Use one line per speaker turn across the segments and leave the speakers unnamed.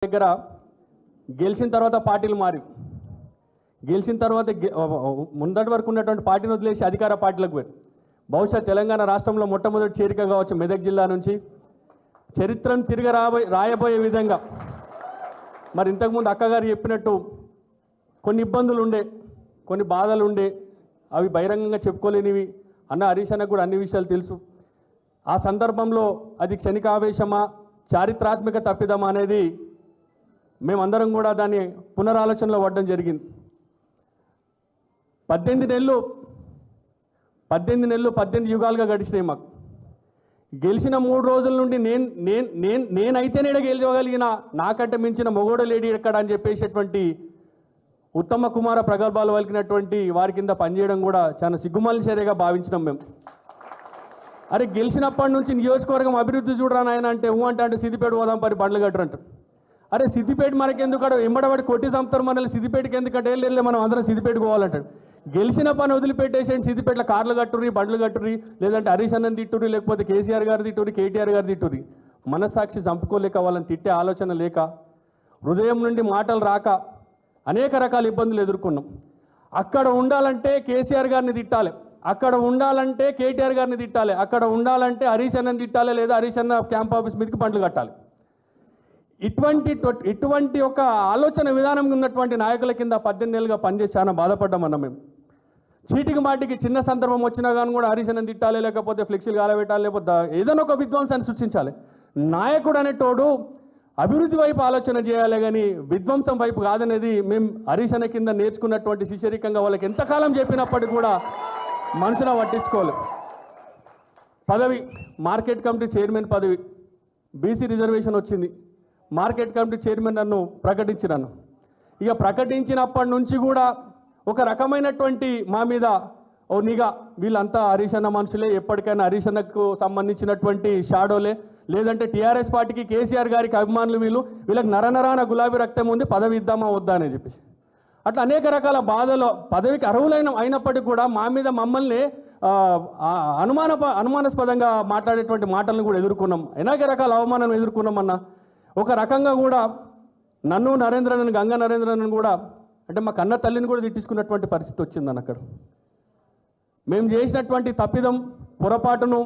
దగ్గర గెలిచిన తర్వాత పార్టీలు మారి గెలిచిన తర్వాత ముందటి వరకు ఉన్నటువంటి పార్టీని వదిలేసి అధికార పార్టీలకు పోయి బహుశా తెలంగాణ రాష్ట్రంలో మొట్టమొదటి చేరిక కావచ్చు మెదక్ జిల్లా నుంచి చరిత్రను తిరిగి రాయబోయే విధంగా మరి ఇంతకుముందు అక్కగారు చెప్పినట్టు కొన్ని ఇబ్బందులు ఉండే కొన్ని బాధలు ఉండే అవి బహిరంగంగా చెప్పుకోలేనివి అన్న హరీష్ అన్నకు కూడా అన్ని విషయాలు తెలుసు. ఆ సందర్భంలో అది క్షణికావేశమా చారిత్రాత్మక తప్పిదమా అనేది మేమందరం కూడా దాన్ని పునరాలోచనలో పడడం జరిగింది. 18 యుగాలుగా గడిచినాయి. మాకు గెలిచిన 3 రోజుల నుండి నేనైతేనే గెలవగలిగిన నాకంటే మించిన మొగోడ లేడీ ఎక్కడ అని చెప్పేసేటువంటి ఉత్తమ కుమార ప్రగల్భాలు పలికినటువంటి వారి కింద పనిచేయడం కూడా చాలా సిగ్గుమాలిన చర్యగా భావించినాం మేము. అరే గెలిచినప్పటి నుంచి నియోజకవర్గం అభివృద్ధి చూడరా నాయన అంటే అంటే సిద్దిపేట పోదాం పరి బండ్లు కట్టరు అంటారు. అరే సిద్దిపేట మనకెందుకు ఎంబడబడి కొట్టి చంపుతారు మనల్ని సిద్దిపేటకి ఎందుకంటే వెళ్ళి మనం అందరం సిద్దిపేటకు పోవాలంటాడు. గెలిచిన పని వదిలిపెట్టేసేయండి సిద్దిపేటలో కార్లు కట్టుర్రి బండ్లు కట్టుర్రి లేదంటే హరీష్ అన్నని తిట్టుర్రి లేకపోతే కేసీఆర్ గారు తిట్టుర్రి కేటీఆర్ గారు తిట్టుర్రి. మనస్సాక్షి చంపుకోలేక వాళ్ళని తిట్టే ఆలోచన లేక హృదయం నుండి మాటలు రాక అనేక రకాల ఇబ్బందులు ఎదుర్కొన్నాం. అక్కడ ఉండాలంటే కేసీఆర్ గారిని తిట్టాలి, అక్కడ ఉండాలంటే కేటీఆర్ గారిని తిట్టాలి, అక్కడ ఉండాలంటే హరీష్ అన్నని తిట్టాలి లేదా హరీష్ అన్న క్యాంప్ ఆఫీస్ మీదకి బండ్లు కట్టాలి. ఇటువంటి ఒక ఆలోచన విధానం ఉన్నటువంటి నాయకుల కింద 18 ఏళ్ళుగా పనిచేసి చాలా బాధపడ్డామన్న మేము. చీటికి మాటికి చిన్న సందర్భం వచ్చినా కానీ కూడా హరీష్ అన్నని తిట్టాలి లేకపోతే ఫ్లెక్సీలు కాలబెట్టాలి లేకపోతే ఏదైనా ఒక విధ్వంసాన్ని సృష్టించాలి. నాయకుడు అనేటోడు అభివృద్ధి వైపు ఆలోచన చేయాలి కానీ విధ్వంసం వైపు కాదనేది మేము హరీష్ అన్న కింద నేర్చుకున్నటువంటి శిష్యరికంగా వాళ్ళకి ఎంతకాలం చెప్పినప్పటికీ కూడా మనసున పట్టించుకోవాలి. పదవి మార్కెట్ కమిటీ చైర్మన్ పదవి బీసీ రిజర్వేషన్ వచ్చింది. మార్కెట్ కమిటీ చైర్మన్ నన్ను ప్రకటించినాను. ఇక ప్రకటించినప్పటి నుంచి కూడా ఒక రకమైనటువంటి మా మీద ఓ నిఘా వీళ్ళంతా హరీష్ అన్న మనుషులే ఎప్పటికైనా హరీష్ అన్నకు సంబంధించినటువంటి షాడోలే లేదంటే టీఆర్ఎస్ పార్టీకి కేసీఆర్ గారికి అభిమానులు వీళ్ళకి నరనరాన గులాబీ రక్తం ఉంది పదవి ఇద్దామా వద్దా అని చెప్పేసి అట్లా అనేక రకాల బాధలు పదవికి అయినప్పటికీ కూడా మా మీద మమ్మల్ని అనుమానాస్పదంగా మాట్లాడేటువంటి మాటలను కూడా ఎదుర్కొన్నాం. అనేక రకాల అవమానం ఎదుర్కొన్నామన్నా. ఒక రకంగా కూడా నన్ను నరేంద్రను గంగా నరేంద్రను కూడా అంటే మా కన్న తల్లిని కూడా తిట్టించుకున్నటువంటి పరిస్థితి వచ్చిందని అక్కడ. మేము చేసినటువంటి తప్పిదం పొరపాటును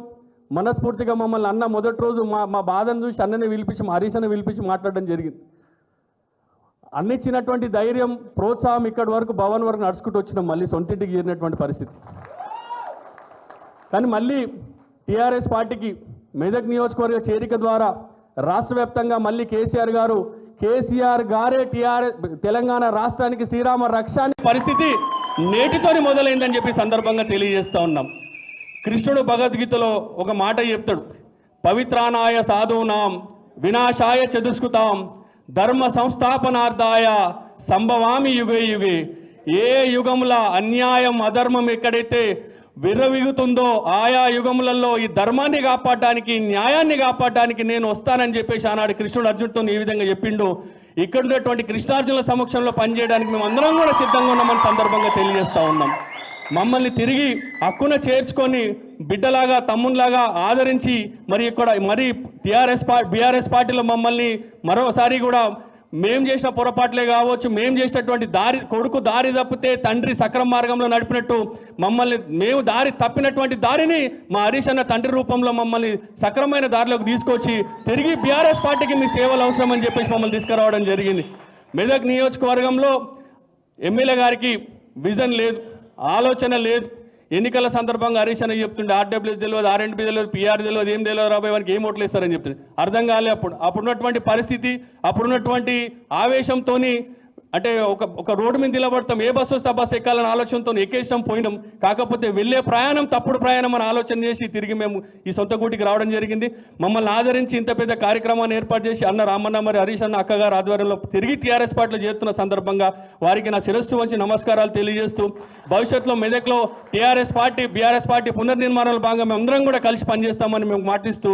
మనస్ఫూర్తిగా మమ్మల్ని అన్న మొదటి రోజు మా బాధను చూసి అన్నని పిలిపించి హరీష్ అన్న పిలిపించి మాట్లాడడం జరిగింది. అన్నిచ్చినటువంటి ధైర్యం ప్రోత్సాహం ఇక్కడి వరకు భవన్ వరకు నడుచుకుంటూ వచ్చినాం. మళ్ళీ సొంతింటికి చేరినటువంటి పరిస్థితి. కానీ మళ్ళీ టీఆర్ఎస్ పార్టీకి మెదక్ నియోజకవర్గ చేరిక ద్వారా రాష్ట్ర వ్యాప్తంగా మళ్ళీ కేసీఆర్ గారే తెలంగాణ రాష్ట్రానికి శ్రీరామ రక్ష అనే పరిస్థితి నేటితోని మొదలైందని చెప్పి సందర్భంగా తెలియజేస్తూ ఉన్నాం. కృష్ణుడు భగవద్గీతలో ఒక మాట చెప్తాడు, పవిత్రానాయ సాధూనాం వినాశాయ చతుష్కృతాం ధర్మ సంస్థాపనార్థాయ సంభవామి యుగే యుగే. ఏ యుగముల అన్యాయం అధర్మం ఎక్కడైతే విర్రవిగుతుందో ఆయా యుగములలో ఈ ధర్మాన్ని కాపాడడానికి న్యాయాన్ని కాపాడడానికి నేను వస్తానని చెప్పేసి ఆనాడు కృష్ణుడు అర్జునుడితో ఈ విధంగా చెప్పిండు. ఇక్కడ ఉన్నటువంటి కృష్ణార్జునుల సమక్షంలో పనిచేయడానికి మేము అందరం కూడా సిద్ధంగా ఉన్నామని సందర్భంగా తెలియజేస్తూ ఉన్నాం. మమ్మల్ని తిరిగి హక్కున చేర్చుకొని బిడ్డలాగా తమ్మునిలాగా ఆదరించి మరి బీఆర్ఎస్ పార్టీలో మమ్మల్ని మరోసారి కూడా మేము చేసిన పొరపాట్లే కావచ్చు మేము చేసినటువంటి కొడుకు దారి తప్పితే తండ్రి సక్రమ మార్గంలో నడిపినట్టు మమ్మల్ని మేము తప్పినటువంటి దారిని మా హరీష్ అన్న తండ్రి రూపంలో మమ్మల్ని సక్రమైన దారిలోకి తీసుకొచ్చి తిరిగి బీఆర్ఎస్ పార్టీకి మీ సేవలు అవసరం అని చెప్పేసి మమ్మల్ని తీసుకురావడం జరిగింది. మెదక్ నియోజకవర్గంలో ఎమ్మెల్యే గారికి విజన్ లేదు, ఆలోచన లేదు. ఎన్నికల సందర్భంగా హరీష్ అన్న చెప్తుండే ఆర్డబ్ల్యూఎస్ తెలియదు, ఆర్ఎండ్బి తెలియదు, పిఆర్ తెలియదు, ఏం తెలియదు రాబోయే వానికి ఏం ఓట్లు ఇస్తారని చెప్తుంది. అర్థం కాలే. అప్పుడున్నటువంటి పరిస్థితి అప్పుడున్నటువంటి ఆవేశంతో అంటే ఒక రోడ్డు మీద నిలబడతాం ఏ బస్సు వస్తే ఆ బస్సు ఎక్కాలని ఆలోచనతో ఎక్కేసాం పోయినాం. కాకపోతే వెళ్ళే ప్రయాణం తప్పుడు ప్రయాణం అని ఆలోచన చేసి తిరిగి మేము ఈ సొంత గూటికి రావడం జరిగింది. మమ్మల్ని ఆదరించి ఇంత పెద్ద కార్యక్రమాన్ని ఏర్పాటు చేసి అన్న రామన్న మరి హరీష్ అన్న అక్కగారు ఆధ్వర్యంలో తిరిగి టీఆర్ఎస్ పార్టీలో చేరుతున్న సందర్భంగా వారికి నా శిరస్సు వంచి నమస్కారాలు తెలియజేస్తూ భవిష్యత్తులో మెదక్లో టీఆర్ఎస్ పార్టీ బీఆర్ఎస్ పార్టీ పునర్నిర్మాణాల భాగంగా మేము అందరం కూడా కలిసి పనిచేస్తామని మేము మాటిస్తూ